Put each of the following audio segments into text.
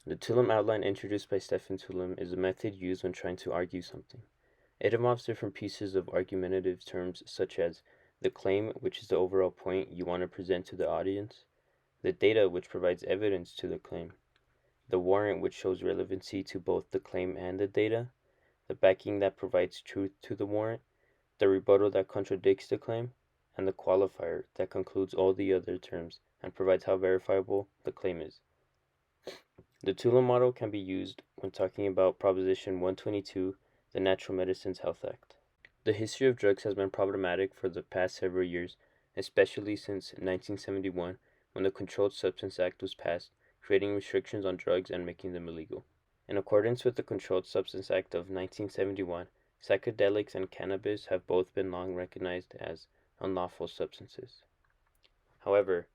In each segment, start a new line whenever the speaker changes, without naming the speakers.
The Tulum outline introduced by Stephen Tulum is a method used when trying to argue something. It involves different pieces of argumentative terms such as the claim, which is the overall point you want to present to the audience, the data, which provides evidence to the claim, the warrant, which shows relevancy to both the claim and the data, the backing that provides truth to the warrant, the rebuttal that contradicts the claim, and the qualifier that concludes all the other terms and provides how verifiable the claim is. The Tulum model can be used when talking about Proposition 122, the Natural Medicines Health Act. The history of drugs has been problematic for the past several years, especially since 1971 when the Controlled Substance Act was passed, creating restrictions on drugs and making them illegal. In accordance with the Controlled Substance Act of 1971, psychedelics and cannabis have both been long recognized as unlawful substances. However,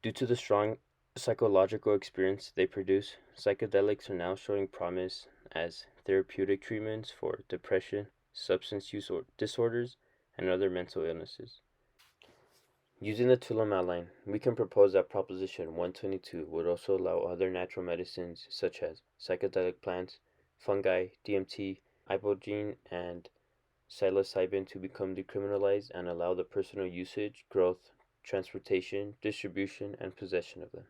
due to the strong psychological experience they produce, psychedelics are now showing promise as therapeutic treatments for depression, substance use disorders, and other mental illnesses. Using the Tulum outline, we can propose that Proposition 122 would also allow other natural medicines such as psychedelic plants, fungi, DMT, ibogaine, and psilocybin to become decriminalized and allow the personal usage, growth, transportation, distribution, and possession of them.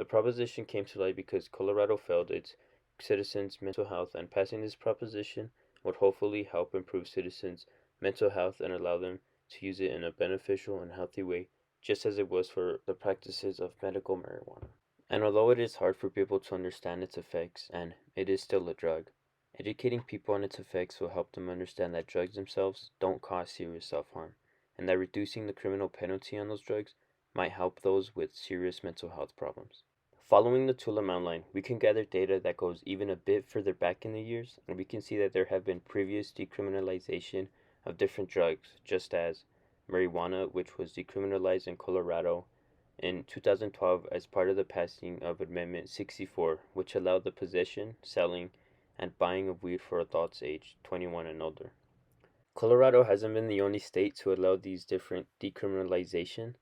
The proposition came to light because Colorado failed its citizens' mental health, and passing this proposition would hopefully help improve citizens' mental health and allow them to use it in a beneficial and healthy way, just as it was for the practices of medical marijuana. And although it is hard for people to understand its effects, and it is still a drug, educating people on its effects will help them understand that drugs themselves don't cause serious self harm, and that reducing the criminal penalty on those drugs might help those with serious mental health problems. Following the Tulum outline, we can gather data that goes even a bit further back in the years, and we can see that there have been previous decriminalization of different drugs, just as marijuana, which was decriminalized in Colorado in 2012 as part of the passing of Amendment 64, which allowed the possession, selling, and buying of weed for adults aged 21 and older. Colorado hasn't been the only state to allow these different decriminalization.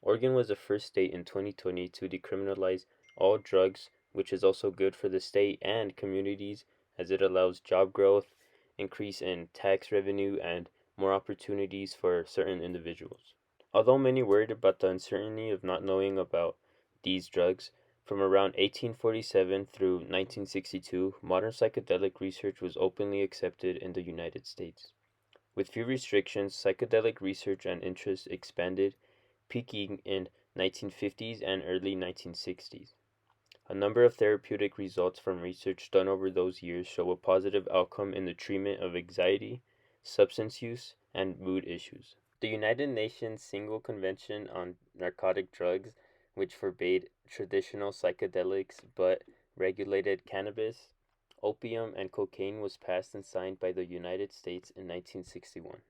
Oregon was the first state in 2020 to decriminalize all drugs, which is also good for the state and communities as it allows job growth, increase in tax revenue, and more opportunities for certain individuals. Although many worried about the uncertainty of not knowing about these drugs, from around 1847 through 1962, modern psychedelic research was openly accepted in the United States. With few restrictions, psychedelic research and interest expanded, peaking in 1950s and early 1960s. A number of therapeutic results from research done over those years show a positive outcome in the treatment of anxiety, substance use, and mood issues. The United Nations Single Convention on Narcotic Drugs, which forbade traditional psychedelics but regulated cannabis, opium, and cocaine, was passed and signed by the United States in 1961.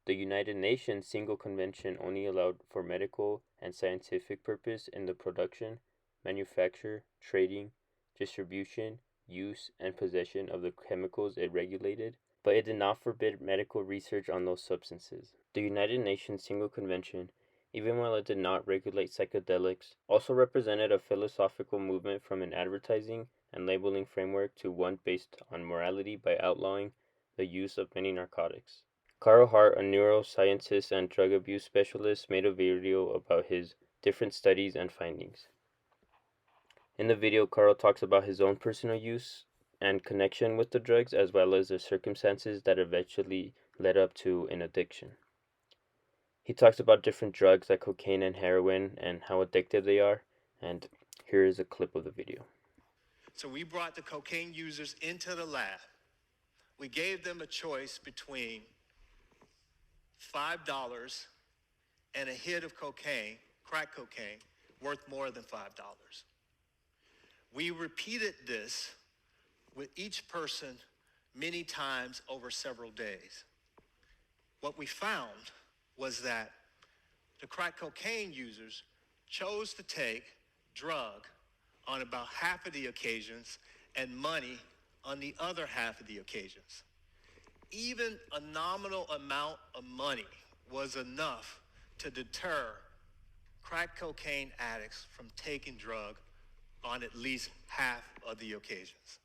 The United Nations Single Convention only allowed for medical and scientific purpose in the production, manufacture, trading, distribution, use, and possession of the chemicals it regulated, but it did not forbid medical research on those substances. The United Nations Single Convention, even while it did not regulate psychedelics, also represented a philosophical movement from an advertising and labeling framework to one based on morality by outlawing the use of many narcotics. Carl Hart, a neuroscientist and drug abuse specialist, made a video about his different studies and findings. In the video, Carl talks about his own personal use and connection with the drugs, as well as the circumstances that eventually led up to an addiction. He talks about different drugs like cocaine and heroin and how addictive they are, and here is a clip of the video.
So we brought the cocaine users into the lab. We gave them a choice between $5 and a hit of cocaine, crack cocaine, worth more than $5. We repeated this with each person many times over several days. What we found was that the crack cocaine users chose to take drug on about half of the occasions and money on the other half of the occasions. Even a nominal amount of money was enough to deter crack cocaine addicts from taking drug on at least half of the occasions.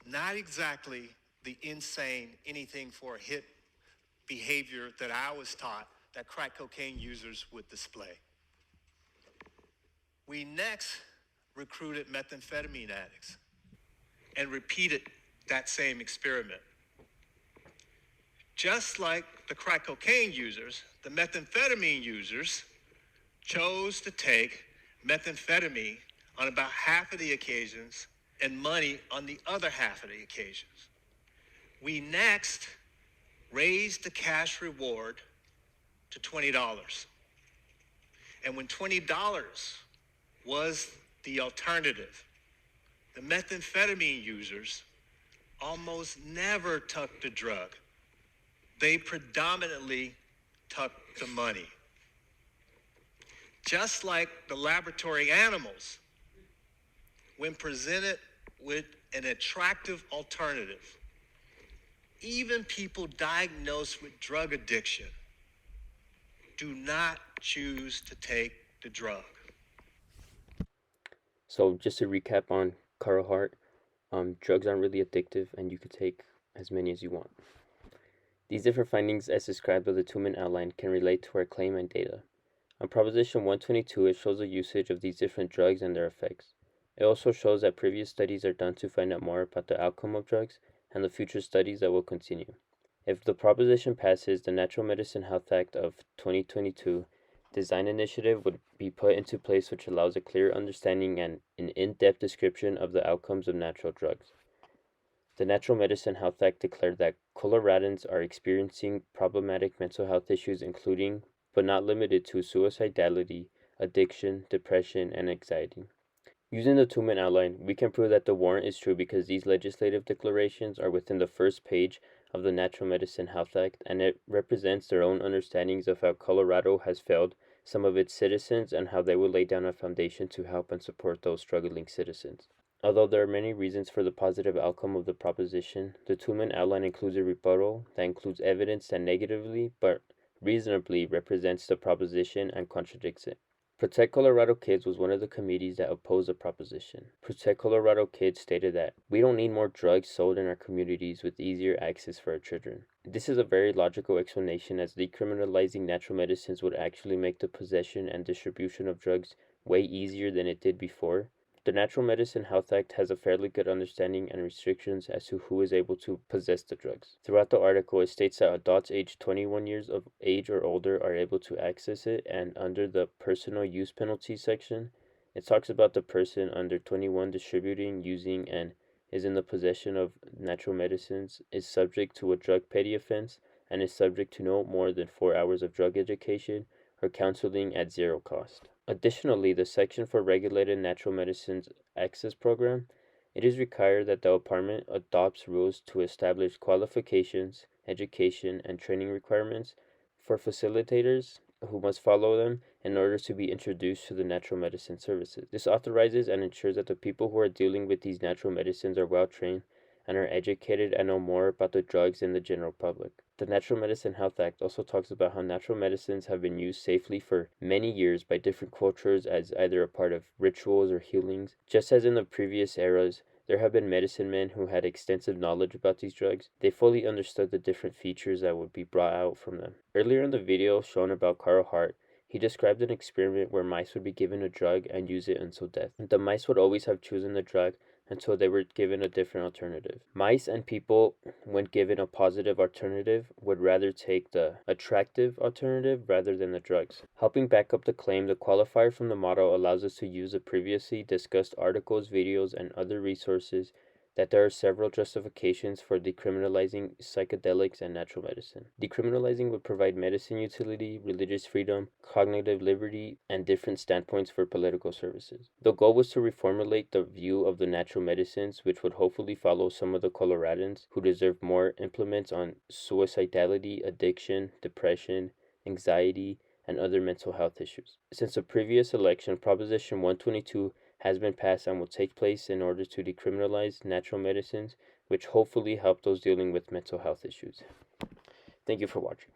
Not exactly the insane anything for a hit behavior that I was taught that crack cocaine users would display. We next recruited methamphetamine addicts and repeated that same experiment. Just like the crack cocaine users, the methamphetamine users chose to take methamphetamine on about half of the occasions and money on the other half of the occasions. We next raised the cash reward to $20. And when $20 was the alternative, the methamphetamine users almost never took the drug. They predominantly took the money. Just like the laboratory animals, when presented with an attractive alternative, even people diagnosed with drug addiction do not choose to take the drug.
So just to recap on Carl Hart, drugs aren't really addictive and you could take as many as you want. These different findings as described by the two-man outline can relate to our claim and data. On Proposition 122, it shows the usage of these different drugs and their effects. It also shows that previous studies are done to find out more about the outcome of drugs and the future studies that will continue. If the proposition passes, the Natural Medicine Health Act of 2022 design initiative would be put into place, which allows a clear understanding and an in-depth description of the outcomes of natural drugs. The Natural Medicine Health Act declared that Coloradans are experiencing problematic mental health issues, including but not limited to suicidality, addiction, depression, and anxiety. Using the two-man outline, we can prove that the warrant is true because these legislative declarations are within the first page of the Natural Medicine Health Act, and it represents their own understandings of how Colorado has failed some of its citizens and how they will lay down a foundation to help and support those struggling citizens. Although there are many reasons for the positive outcome of the proposition, the two-man outline includes a rebuttal that includes evidence that negatively but reasonably represents the proposition and contradicts it. Protect Colorado Kids was one of the committees that opposed the proposition. Protect Colorado Kids stated that we don't need more drugs sold in our communities with easier access for our children. This is a very logical explanation, as decriminalizing natural medicines would actually make the possession and distribution of drugs way easier than it did before. The Natural Medicine Health Act has a fairly good understanding and restrictions as to who is able to possess the drugs. Throughout the article, it states that adults aged 21 years of age or older are able to access it, and under the personal use penalty section, it talks about the person under 21 distributing, using, and is in the possession of natural medicines is subject to a drug petty offense and is subject to no more than 4 hours of drug education or counseling at zero cost. Additionally, the section for regulated natural medicines access program, it is required that the department adopts rules to establish qualifications, education, and training requirements for facilitators who must follow them in order to be introduced to the natural medicine services. This authorizes and ensures that the people who are dealing with these natural medicines are well trained and are educated and know more about the drugs than the general public. The Natural Medicine Health Act also talks about how natural medicines have been used safely for many years by different cultures as either a part of rituals or healings. Just as in the previous eras, there have been medicine men who had extensive knowledge about these drugs. They fully understood the different features that would be brought out from them. Earlier in the video shown about Carl Hart, he described an experiment where mice would be given a drug and use it until death. The mice would always have chosen the drug until they were given a different alternative. Mice and people, when given a positive alternative, would rather take the attractive alternative rather than the drugs. Helping back up the claim, the qualifier from the model allows us to use the previously discussed articles, videos, and other resources that there are several justifications for decriminalizing psychedelics and natural medicine. Decriminalizing would provide medicine utility, religious freedom, cognitive liberty, and different standpoints for political services. The goal was to reformulate the view of the natural medicines, which would hopefully follow some of the Coloradans who deserve more implements on suicidality, addiction, depression, anxiety, and other mental health issues. Since the previous election, Proposition 122 has been passed and will take place in order to decriminalize natural medicines, which hopefully help those dealing with mental health issues. Thank you for watching.